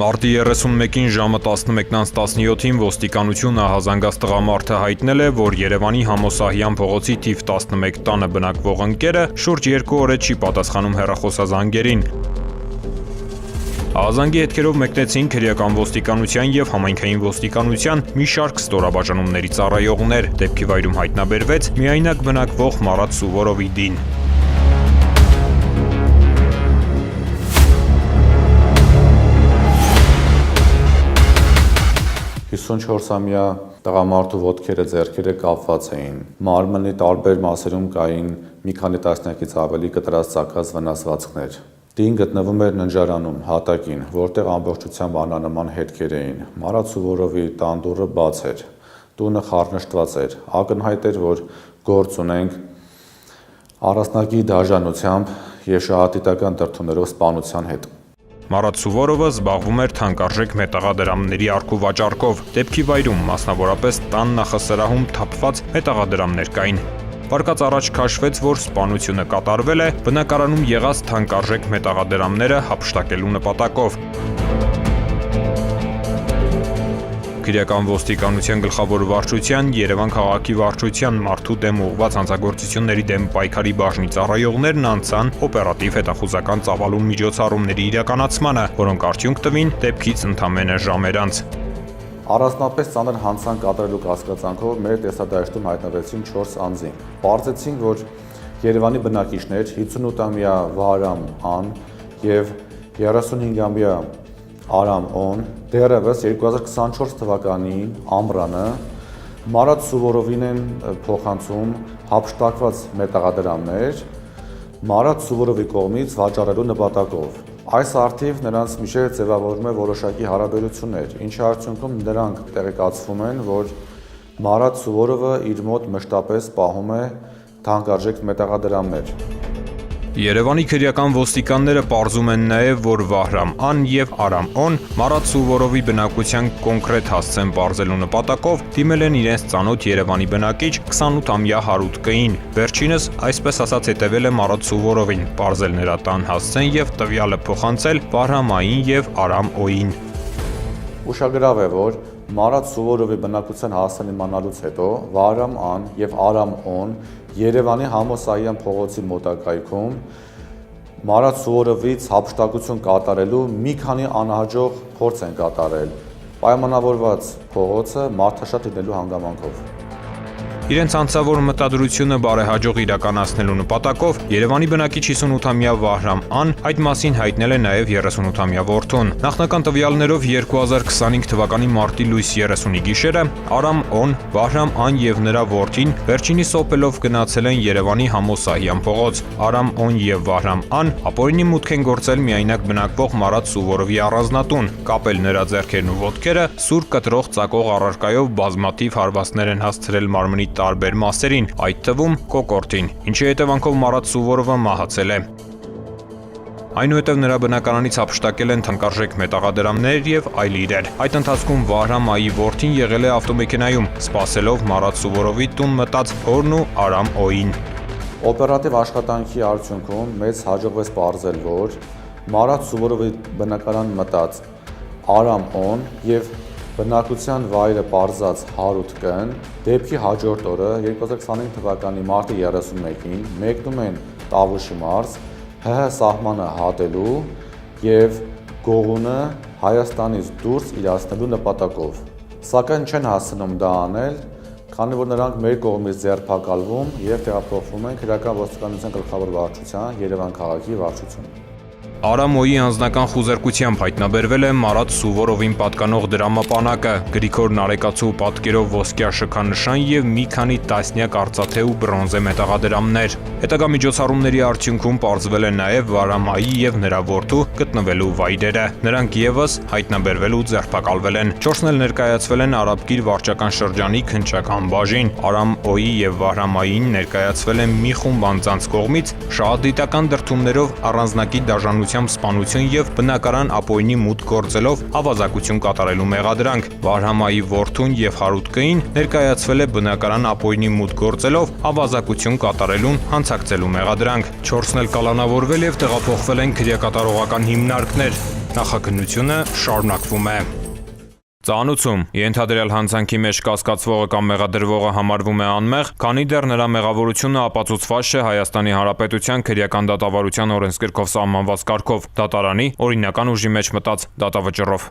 Մարտի 31-ին ժամը 11:17-ին ոստիկանությունը ահազանգած տղամարդը հայտնել է, որ Երևանի Համոսահյան փողոցի թիվ 11 տանը բնակվող ընկերը շուրջ 2 օր է չի պատասխանում հեռախոսազանգերին։ Ահազանգի հետքերով մեկնեցին քրեական ոստիկանության և համայնքային ոստիկանության մի շարք ստորաբաժանումների ծառայողներ, դեպքի վայրում հայտնաբերվեց միայնակ բնակվող Մարատ Սուվորովի դին։ 54-ամյա տղամարդու ոտքերը ձեռքերը կապված էին։ Մարմնի տարբեր մասերում կային մի քանի տասնյակից ավելի կտրած ծակած վնասվածքներ։ Դին գտնվում էր ննջարանում, հատակին, որտեղ ամբողջությամբ անանման հետքեր էին։ Մարատ Սուվորովի տան դուռը բաց էր։ Տունը խառնշտված էր։ Ակնհայտ էր, որ գործ ունենք առանձնակի դաժանությամբ և շահադիտական դրդումներով սպանության հետ։ Մարատ Սուվորովը զբաղվում էր թանկարժեք մետաղադրամների առքուվաճառքով։ Դեպքի վայրում, մասնավորապես տան նախասրահում թափված մետաղադրամներ կային։ Վարկած առաջ քաշվեց, որ սպանությունը կատարվել է բնակարանում եղած թանկարժեք մետաղադրամները հափշտակելու նպատակով։ Քրեական ոստիկանության գլխավոր վարչության, Երևան քաղաքի վարչության մարդու դեմ ուղղված հանցագործությունների դեմ պայքարի բաժնի ծառայողներն անցան օպերատիվ հետախուզական ծավալուն միջոցառումների իրականացմանը, որոնք արդյունք տվին դեպքից ընդամենը ժամեր անց։ Առանձնապես ծանր հանցանք կատարելու կասկածանքով մեր տեսադաշտում հայտնվեցին 4 անձինք։ Պարզեցինք, որ Երևանի բնակիչներ 58-ամյա Վահրամ Ան և 35-ամյա Արամ Օն դեռևս 2024 թվականին ամռանը Մարատ Սուվորովին են փոխանցում հափշտակված մետաղադրամներ Մարատ Սուվորովի կողմից վաճառելու նպատակով։ Այս առթիվ նրանց միջև ձևավորվում է որոշակի հարաբերություններ, ինչի արդյունքում նրանք տեղեկացվում են, որ Մարատ Սուվորովը իր մոտ մշտապես պահում է թանկարժեք մետաղադրամներ։ Երևանի քրեական ոստիկանները պարզում են նաև, որ Վահրամ Ան և Արամ Օն Մարատ Սուվորովի բնակության կոնկրետ հասցեն պարզելու նպատակով դիմել են իրենց ծանոթ Երևանի բնակիչ 28-ամյա Հարութ Կ-ին։ Վերջինս այսպես ասած հետևել է Մարատ Սուվորովին, պարզել նրա տան հասցեն և տվյալը փոխանցել Վահրամ Ային և Արամ Օ-ին։ Ուշագրավ է, որ Մարատ Սուվորովի բնակության հասցեն իմանալուց հետո Վահրամ Ան և Արամ Օն Երևանի Համոսահյան փողոցի մոտակայքում Մարատ Սուվորովից հափշտակություն կատարելու մի քանի անհաջող փորձ են կատարել, պայմանավորված փողոցը մարդաշատ լինելու հանգամանքով։ Իրենց անձավոր մտադրությունը բարեհաջող իրականացնելու նպատակով Երևանի բնակիչ 58-ամյա Վահրամ Ան այդ մասին հայտնել է նաև 38-ամյա որդուն։ Նախնական տվյալներով 2025 թվականի մարտի լույս 30-ի գիշերը Արամ Օն, Վահրամ Ան և նրա որդին վերջինիս օպելով գնացել են Երևանի Համոսահյան փողոց։ Արամ Օն և Վահրամ Ան ապօրինի մուտք են գործել միայնակ բնակվող Մարատ Սուվորովի առանձնատուն, կապել նրա ձեռքերն ու ոտքերը, սուր կտրող ծակող առարկայով բազմաթիվ հարվածներ են հասցրել մարմնի տարբեր մասերին, այդ թվում կոկորդին, ինչի հետևանքով Մարատ Սուվորովը մահացել է։ Այնուհետև նրա բնակարանից հափշտակել են թանկարժեք մետաղադրամներ և այլ իրեր։ Այդ ընթացքում Վահրամ Այի որդին եղել է ավտոմեքենայում, սպասելով Մարատ Սուվորովի տուն մտած հորն ու Արամ Օ-ին։ Օպերատիվ աշխատանքի արդյունքում մեզ հաջողվեց պարզել, որ Մարատ Սուվորովի բնակարան մտած Արամ Օն և բնակության վայրը պարզած Հարութ Կն դեպքի հաջորդ օրը 2025 թվականի մարտի 31-ին մեկնում են Տավուշի մարզ ՀՀ սահմանը հատելու և գողունը Հայաստանից դուրս իրացնելու նպատակով։ Սակայն չեն հասցնում դա անել, քանի որ նրանք մեր կողմից ձերբակալվում և տեղափոխվում են քրեական ոստիկանության գլխավոր վարչության Երևան քաղաքի վարչություն։ Արամ Օ-ի անձնական խուզարկությամբ հայտնաբերվել է Մարատ Սուվորովին պատկանող դրամապանակը, Գրիգոր Նարեկացու պատկերով ոսկյա շքանշան և մի քանի տասնյակ արծաթե ու բրոնզե մետաղադրամներ։ Հետագա միջոցառումների արդյունքում պարզվել է նաև Վահրամ Այի և նրա որդու գտնվելու վայրերը։ Նրանք ևս հայտնաբերվել ու ձերբակալվել են։ 4-ն էլ ներկայացվել են Արաբկիր վարչական շրջանի քննչական բաժին։ Արամ Օ-ի և Վահրամ Ային ներկայացվել են մի խումբ անձանց կողմից շահադիտական դրդումներով առանձնակի դաժանությամբ սպանություն և բնակարան ապօրինի մուտք գործելով ավազակություն կատարելու մեղադրանք։ Վահրամ Այի որդուն և Հարութ Կ-ին ներկայացվել է բնակարան ապօրինի մուտք գործելով ավազակություն կատարելուն հանցակցելու մեղադրանք։ 4-ն էլ կալանավորվել և տեղափոխվել են քրեակատարողական հիմնարկներ։ Նախաքննությունը շարունակվում է։ Ծանուցում ենթադրյալ հանցանքի մեջ կասկածվողը կամ մեղադրվողը համարվում է անմեղ, քանի դեռ նրա մեղավորությունը ապացուցված չէ Հայաստանի Հանրապետության քրեական դատավարության օրենսգրքով սահմանված կարգով՝ դատարանի օրինական ուժի մեջ մտած դատավճռով։